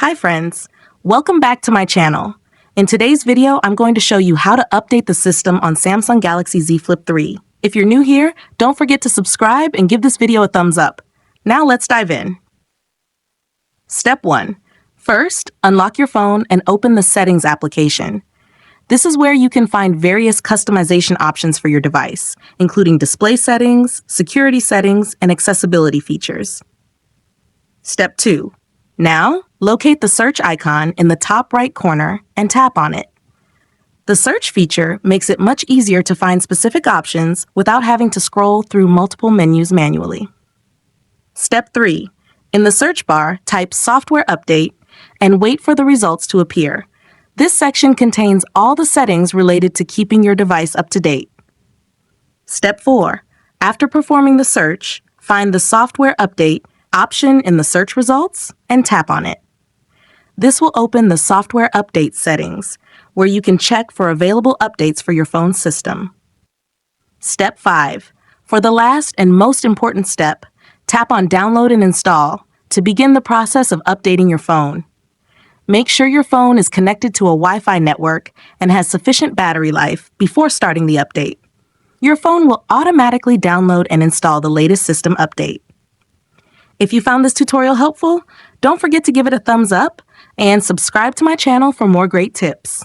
Hi friends, welcome back to my channel. In today's video, I'm going to show you how to update the system on Samsung Galaxy Z Flip 3. If you're new here, don't forget to subscribe and give this video a thumbs up. Now let's dive in. Step 1. First, unlock your phone and open the Settings application. This is where you can find various customization options for your device, including display settings, security settings, and accessibility features. Step 2. Now, locate the search icon in the top right corner and tap on it. The search feature makes it much easier to find specific options without having to scroll through multiple menus manually. Step 3. In the search bar, type Software Update and wait for the results to appear. This section contains all the settings related to keeping your device up to date. Step 4. After performing the search, find the Software Update option in the search results and tap on it. This will open the Software Update settings, where you can check for available updates for your phone system. Step 5. For the last and most important step, tap on Download and Install to begin the process of updating your phone. Make sure your phone is connected to a Wi-Fi network and has sufficient battery life before starting the update. Your phone will automatically download and install the latest system update. If you found this tutorial helpful, don't forget to give it a thumbs up and subscribe to my channel for more great tips.